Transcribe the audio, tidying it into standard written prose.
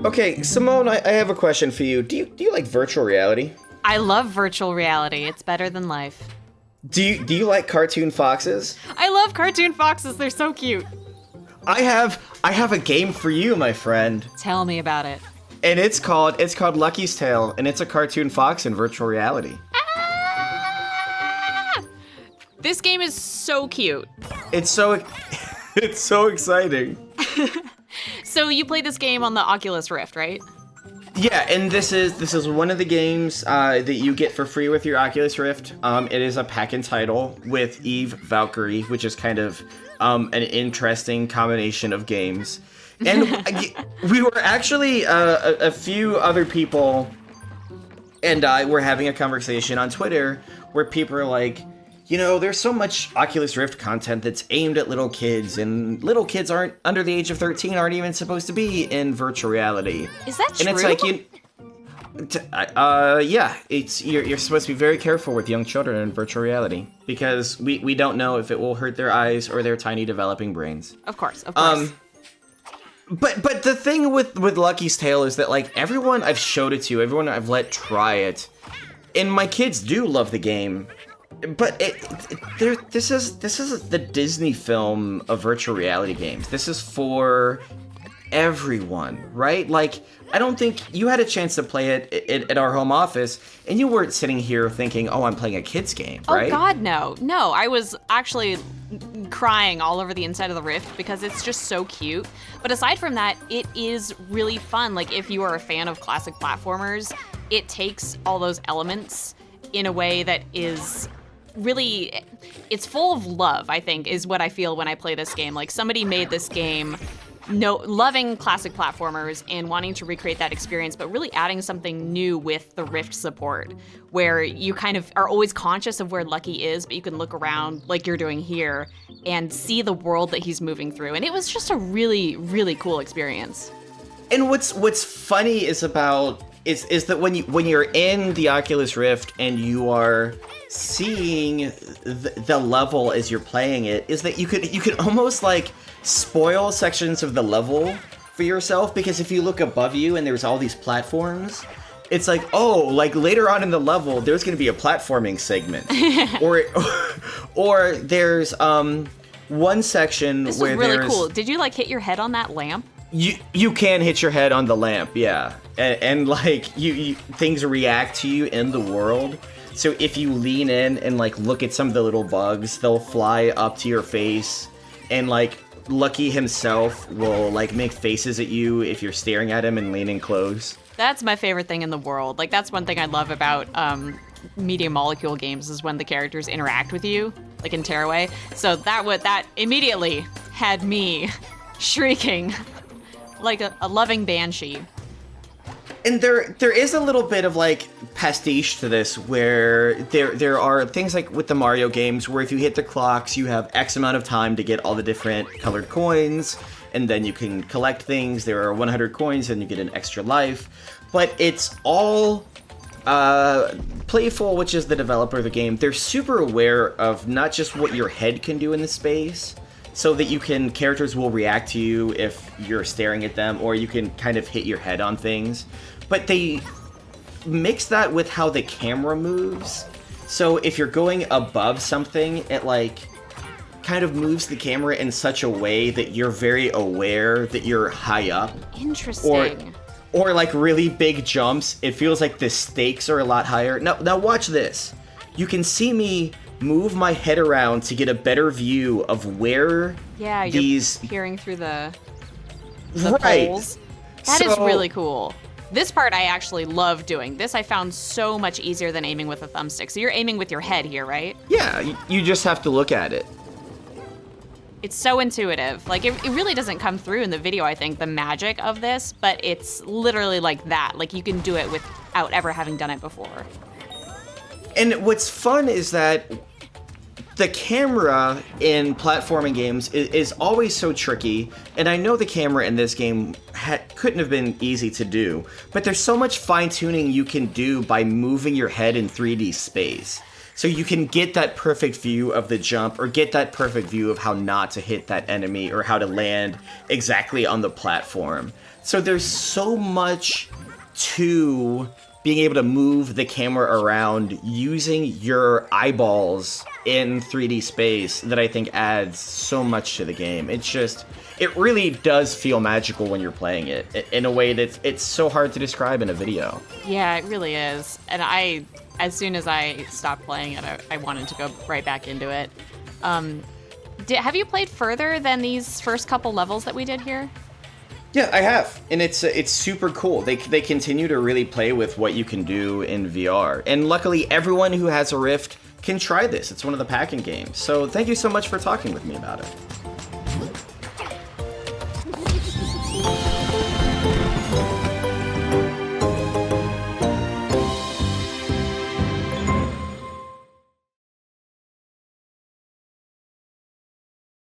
Okay, Simone, I have a question for you. Do you like virtual reality? I love virtual reality. It's better than life. Do you like cartoon foxes? I love cartoon foxes. They're so cute. I have a game for you, my friend. Tell me about it. And it's called Lucky's Tale, and it's a cartoon fox in virtual reality. Ah! This game is so cute. It's so exciting. So you played this game on the Oculus Rift, right? Yeah, and this is one of the games that you get for free with your Oculus Rift. It is a pack-in title with Eve Valkyrie, which is kind of an interesting combination of games. And we were actually a few other people and I were having a conversation on Twitter where people are like, there's so much Oculus Rift content that's aimed at little kids, and little kids aren't under the age of 13 aren't even supposed to be in virtual reality. Is that true? And it's like, yeah, you're supposed to be very careful with young children in virtual reality because we don't know if it will hurt their eyes or their tiny developing brains. Of course. But the thing with Lucky's Tale is that, like, everyone I've showed it to, everyone I've let try it, and my kids do love the game. But this is the Disney film of virtual reality games. This is for everyone, right? Like, I don't think you had a chance to play it at our home office, and you weren't sitting here thinking, "Oh, I'm playing a kid's game," right? Oh God, no. No, I was actually crying all over the inside of the Rift because it's just so cute. But aside from that, it is really fun. Like, if you are a fan of classic platformers, it takes all those elements in a way that is really, it's full of love, I think, is what I feel when I play this game. Like, somebody made this game loving classic platformers and wanting to recreate that experience, but really adding something new with the Rift support, where you kind of are always conscious of where Lucky is, but you can look around like you're doing here and see the world that he's moving through. And it was just a really, really cool experience. And what's funny is that when you're in the Oculus Rift and you are seeing the level as you're playing it, is that you could almost like spoil sections of the level for yourself, because if you look above you and there's all these platforms, it's like, oh, like later on in the level there's going to be a platforming segment, or there's one section this where was really cool. Did you like hit your head on that lamp? You can hit your head on the lamp, yeah, and like you things react to you in the world. So if you lean in and like look at some of the little bugs, they'll fly up to your face, and like Lucky himself will like make faces at you if you're staring at him and leaning close. That's my favorite thing in the world. Like, that's one thing I love about Media Molecule games is when the characters interact with you, like in Tearaway. So that immediately had me shrieking like a loving banshee. And there is a little bit of like pastiche to this, where there are things like with the Mario games where if you hit the clocks, you have X amount of time to get all the different colored coins, and then you can collect things. There are 100 coins and you get an extra life. But it's all Playful, which is the developer of the game. They're super aware of not just what your head can do in the space, so that characters will react to you if you're staring at them, or you can kind of hit your head on things. But they mix that with how the camera moves. So if you're going above something, it like kind of moves the camera in such a way that you're very aware that you're high up. Interesting. Or like really big jumps, it feels like the stakes are a lot higher. Now watch this. You can see me move my head around to get a better view of where you're peering through the right. poles. That is really cool. This part I actually love doing. This I found so much easier than aiming with a thumbstick. So you're aiming with your head here, right? Yeah, you just have to look at it. It's so intuitive. Like, it really doesn't come through in the video, I think, the magic of this, but it's literally like that. Like, you can do it without ever having done it before. And what's fun is that the camera in platforming games is always so tricky, and I know the camera in this game couldn't have been easy to do, but there's so much fine-tuning you can do by moving your head in 3D space. So you can get that perfect view of the jump, or get that perfect view of how not to hit that enemy, or how to land exactly on the platform. So there's so much to being able to move the camera around using your eyeballs in 3D space that I think adds so much to the game. It really does feel magical when you're playing it in a way that it's so hard to describe in a video. Yeah, it really is. And as soon as I stopped playing it, I wanted to go right back into it. Have you played further than these first couple levels that we did here? Yeah, I have, and it's super cool. They continue to really play with what you can do in VR, and luckily everyone who has a Rift can try this. It's one of the packing games. So thank you so much for talking with me about it.